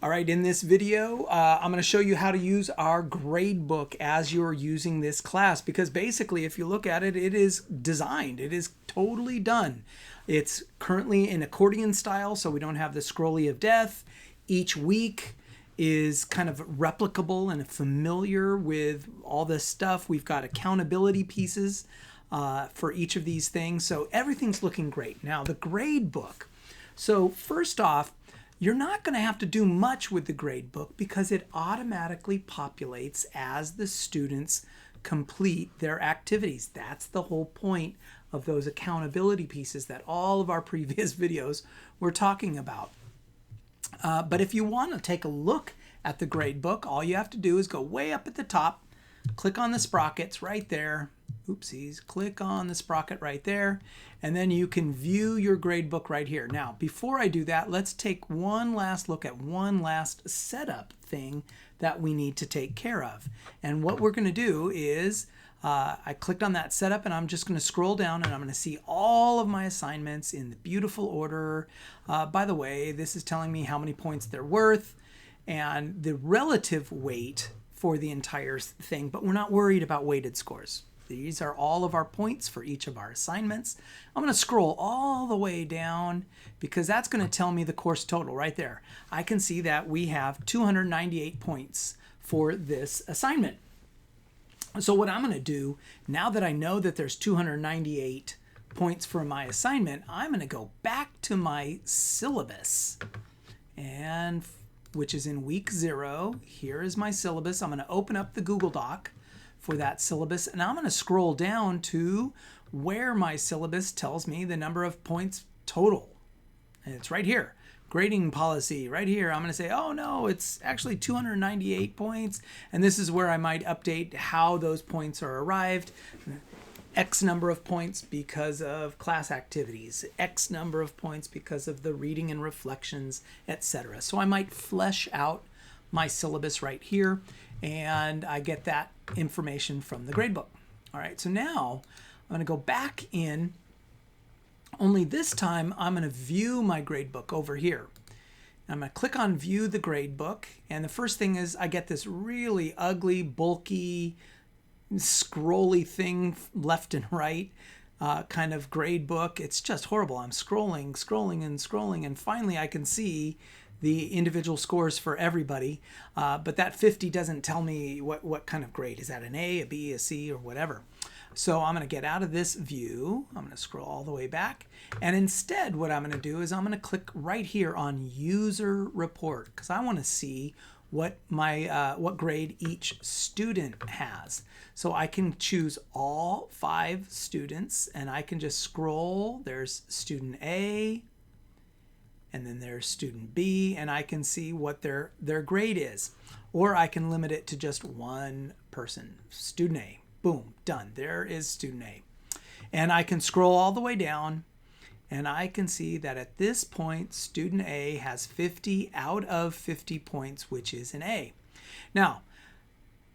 All right, in this video, I'm going to show you how to use our gradebook as you're using this class, because basically, if you look at it, it is designed. It is totally done. It's currently in accordion style, so we don't have the scrolly of death. Each week is kind of replicable and familiar with all this stuff. We've got accountability pieces for each of these things, so everything's looking great. Now, the gradebook. So first off, you're not going to have to do much with the gradebook because it automatically populates as the students complete their activities. That's the whole point of those accountability pieces that all of our previous videos were talking about. But if you want to take a look at the gradebook, all you have to do is go way up at the top, click on the sprockets right there. Oopsies, click on the sprocket right there, and then you can view your gradebook right here. Now, before I do that, let's take one last look at one last setup thing that we need to take care of. And what we're going to do is, I clicked on that setup, and I'm just going to scroll down, and I'm going to see all of my assignments in the beautiful order. By the way, this is telling me how many points they're worth and the relative weight for the entire thing, but we're not worried about weighted scores. These are all of our points for each of our assignments. I'm going to scroll all the way down because that's going to tell me the course total right there. I can see that we have 298 points for this assignment. So what I'm going to do, now that I know that there's 298 points for my assignment, I'm going to go back to my syllabus, and which is in week 0. Here is my syllabus. I'm going to open up the Google Doc for that syllabus, and I'm going to scroll down to where my syllabus tells me the number of points total. And it's right here. Grading policy right here. I'm going to say, oh no, it's actually 298 points. And this is where I might update how those points are arrived. X number of points because of class activities, X number of points because of the reading and reflections, etc. So I might flesh out my syllabus right here, and I get that information from the gradebook. All right, so now I'm going to go back in, only this time I'm going to view my gradebook over here. I'm going to click on view the gradebook, and the first thing is I get this really ugly, bulky, scrolly thing left and right kind of gradebook. It's just horrible. I'm scrolling, and finally I can see the individual scores for everybody, but that 50 doesn't tell me what kind of grade. Is that an A, a B, a C, or whatever? So I'm going to get out of this view. I'm going to scroll all the way back, and instead what I'm going to do is I'm going to click right here on user report, because I want to see what grade each student has. So I can choose all 5 students, and I can just scroll. There's student A, and then there's student B, and I can see what their grade is. Or I can limit it to just one person, student A. Boom, done. There is student A. And I can scroll all the way down, and I can see that at this point, student A has 50 out of 50 points, which is an A. Now,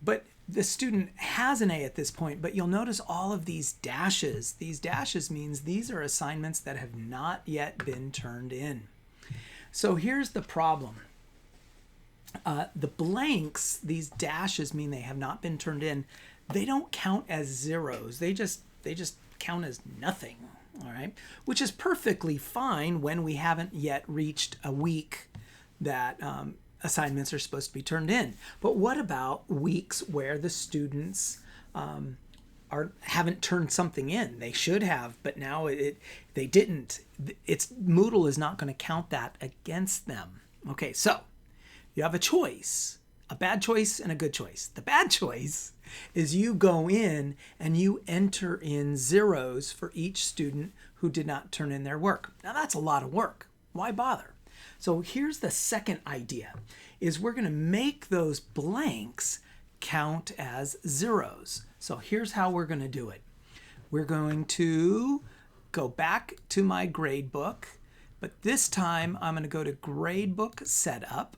but the student has an A at this point, but you'll notice all of these dashes. These dashes means these are assignments that have not yet been turned in. So here's the problem. The blanks, these dashes mean they have not been turned in. They don't count as zeros. They just count as nothing. All right, which is perfectly fine when we haven't yet reached a week that assignments are supposed to be turned in. But what about weeks where the students haven't turned something in? They should have, but now they didn't. Moodle is not going to count that against them. Okay, so you have a choice, a bad choice and a good choice. The bad choice is you go in and you enter in zeros for each student who did not turn in their work. Now that's a lot of work. Why bother? So here's the second idea, is we're going to make those blanks count as zeros. So here's how we're going to do it. We're going to go back to my gradebook, but this time I'm going to go to Gradebook Setup.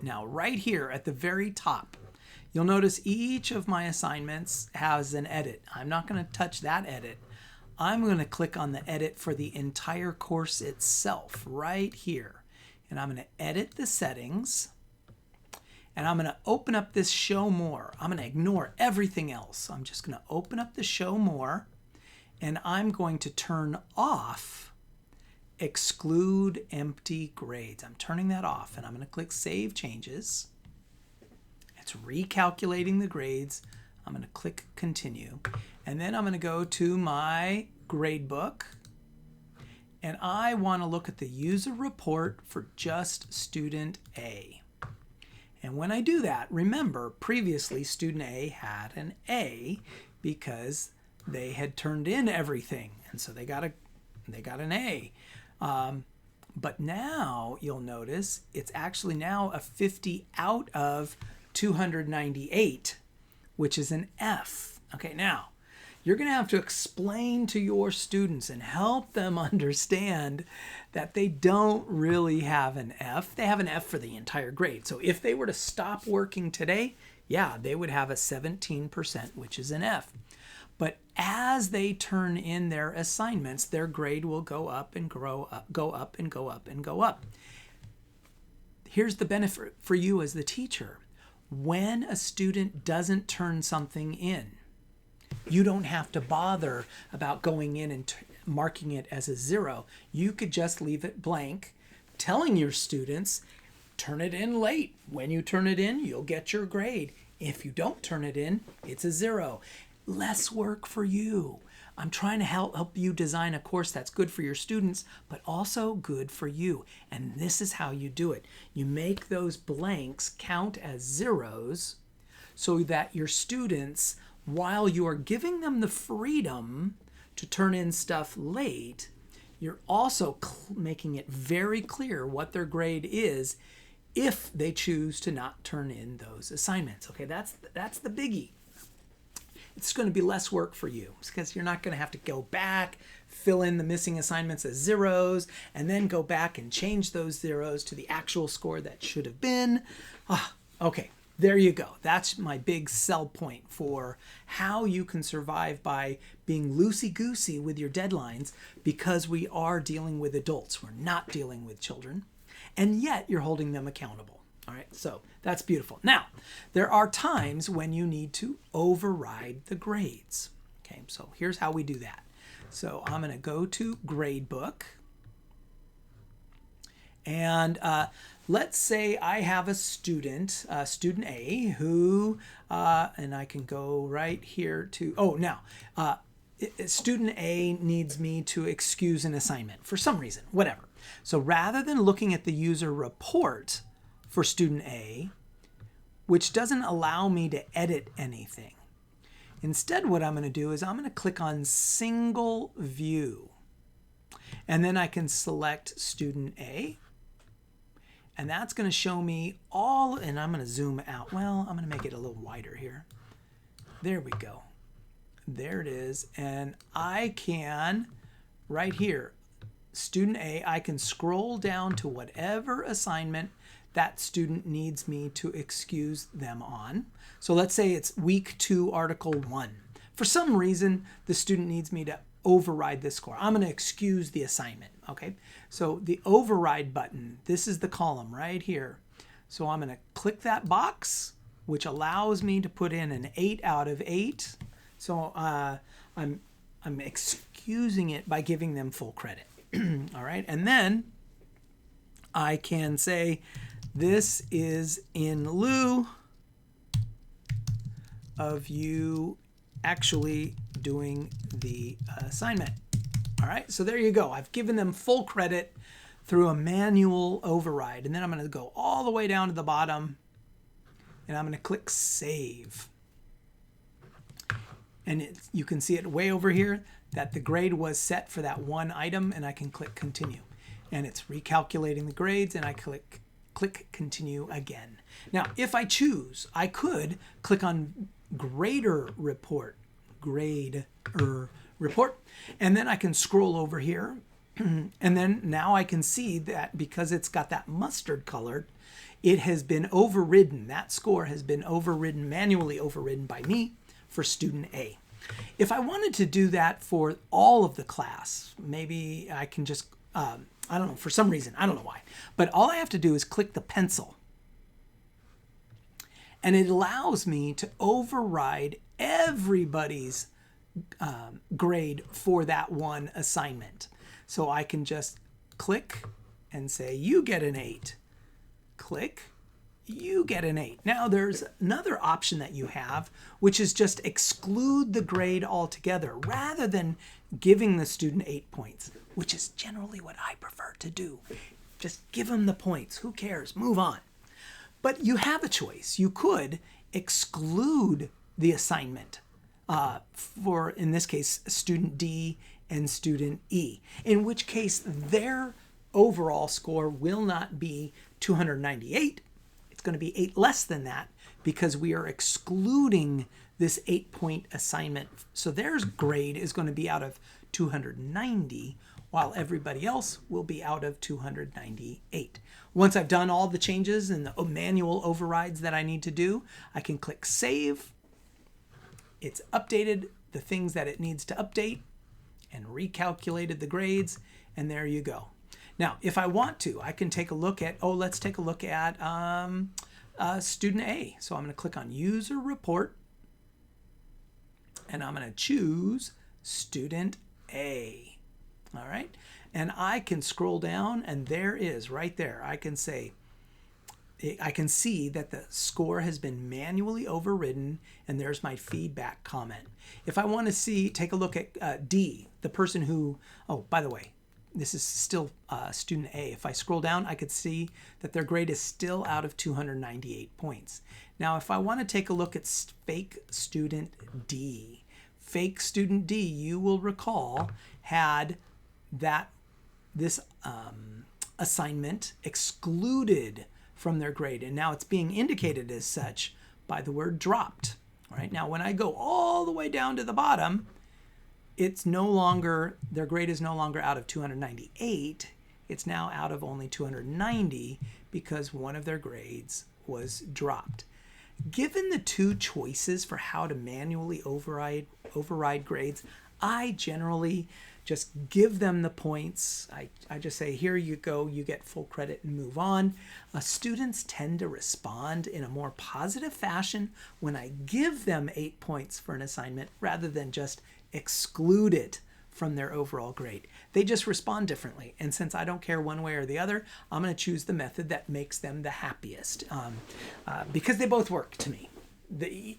Now right here at the very top, you'll notice each of my assignments has an edit. I'm not going to touch that edit. I'm going to click on the edit for the entire course itself right here. and I'm going to edit the settings, and I'm going to open up this show more. I'm going to ignore everything else. I'm just going to open up the show more, and I'm going to turn off exclude empty grades. I'm turning that off, and I'm going to click Save Changes. It's recalculating the grades. I'm going to click Continue, and then I'm going to go to my gradebook, and I want to look at the user report for just student A. And when I do that, remember previously student A had an A because they had turned in everything, and so they got an A. But now you'll notice it's actually now a 50 out of 298, which is an F. Okay, now you're going to have to explain to your students and help them understand that they don't really have an F. They have an F for the entire grade. So if they were to stop working today, yeah, they would have a 17%, which is an F. But as they turn in their assignments, their grade will go up and go up and go up and go up. Here's the benefit for you as the teacher. When a student doesn't turn something in, you don't have to bother about going in and marking it as a 0. You could just leave it blank, telling your students, turn it in late. When you turn it in, you'll get your grade. If you don't turn it in, it's a 0. Less work for you. I'm trying to help you design a course that's good for your students, but also good for you. And this is how you do it. You make those blanks count as 0s so that your students, while you are giving them the freedom to turn in stuff late, you're also making it very clear what their grade is if they choose to not turn in those assignments. Okay, that's the biggie. It's going to be less work for you because you're not going to have to go back, fill in the missing assignments as 0s, and then go back and change those 0s to the actual score that should have been. Okay, there you go. That's my big sell point for how you can survive by being loosey-goosey with your deadlines, because we are dealing with adults. We're not dealing with children, and yet you're holding them accountable. All right, so that's beautiful. Now, there are times when you need to override the grades. Okay, so here's how we do that. So I'm going to go to Gradebook. And let's say I have a student, student A, who, and I can go right here to, student A needs me to excuse an assignment for some reason, whatever. So rather than looking at the user report for student A, which doesn't allow me to edit anything, instead what I'm going to do is I'm going to click on Single View. And then I can select student A. And that's going to show me all, and I'm going to zoom out. Well, I'm going to make it a little wider here. There we go. There it is. And I can, right here, student A, I can scroll down to whatever assignment that student needs me to excuse them on. So let's say it's week 2, article 1. For some reason, the student needs me to override this score. I'm going to excuse the assignment, okay? So the override button, this is the column right here. So I'm going to click that box, which allows me to put in an 8 out of 8. So I'm excusing it by giving them full credit. All right, and then I can say this is in lieu of you actually doing the assignment. All right, so there you go. I've given them full credit through a manual override. And then I'm going to go all the way down to the bottom, and I'm going to click Save. And you can see it way over here that the grade was set for that one item, and I can click Continue. And it's recalculating the grades, and I click Continue again. Now, if I choose, I could click on Grader Report, and then I can scroll over here, and then now I can see that because it's got that mustard color, it has been overridden. That score has been overridden, manually overridden by me for student A. If I wanted to do that for all of the class, maybe I can just I don't know, for some reason. I don't know why. But all I have to do is click the pencil. And it allows me to override everybody's grade for that one assignment. So I can just click and say, you get an 8. Click, you get an 8. Now there's another option that you have, which is just exclude the grade altogether rather than giving the student 8 points, which is generally what I prefer to do. Just give them the points. Who cares? Move on. But you have a choice. You could exclude the assignment for, in this case, student D and student E, in which case their overall score will not be 298. It's going to be 8 less than that because we are excluding this 8-point assignment. So their grade is going to be out of 290, while everybody else will be out of 298. Once I've done all the changes and the manual overrides that I need to do, I can click Save. It's updated the things that it needs to update and recalculated the grades, and there you go. Now, if I want to, I can take a look at, let's take a look at student A. So I'm going to click on User Report, and I'm going to choose student A. All right, and I can scroll down, and there is right there. I can say, I can see that the score has been manually overridden, and there's my feedback comment. If I want to take a look at D, the person who, by the way, this is still student A. If I scroll down, I could see that their grade is still out of 298 points. Now, if I want to take a look at fake student D, you will recall, had this assignment excluded from their grade, and now it's being indicated as such by the word dropped. All right, now when I go all the way down to the bottom, it's no longer, their grade is no longer out of 298, it's now out of only 290 because one of their grades was dropped. Given the two choices for how to manually override grades, I generally just give them the points. I just say, here you go, you get full credit and move on. Students tend to respond in a more positive fashion when I give them 8 points for an assignment rather than just exclude it from their overall grade. They just respond differently. And since I don't care one way or the other, I'm going to choose the method that makes them the happiest because they both work to me.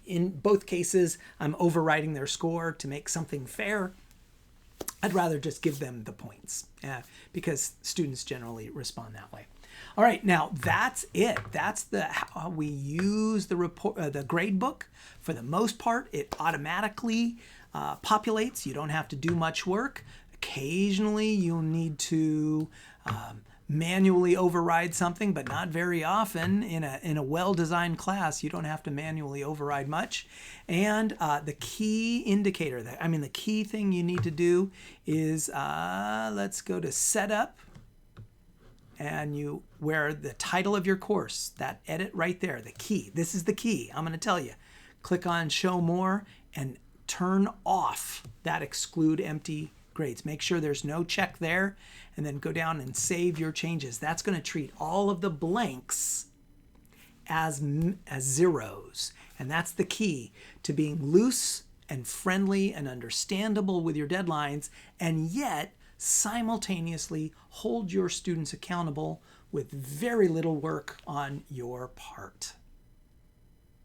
In both cases, I'm overriding their score to make something fair. I'd rather just give them the points because students generally respond that way. All right, now that's it. That's how we use the gradebook. For the most part, it automatically populates. You don't have to do much work. Occasionally, you'll need to manually override something, but not very often. In a well-designed class, you don't have to manually override much. And the key indicator, the key thing you need to do is, let's go to Setup, and where the title of your course, that edit right there, the key. This is the key. I'm going to tell you. Click on Show More and turn off that exclude empty grades. Make sure there's no check there, and then go down and save your changes. That's going to treat all of the blanks as zeros, and that's the key to being loose and friendly and understandable with your deadlines, and yet simultaneously hold your students accountable with very little work on your part.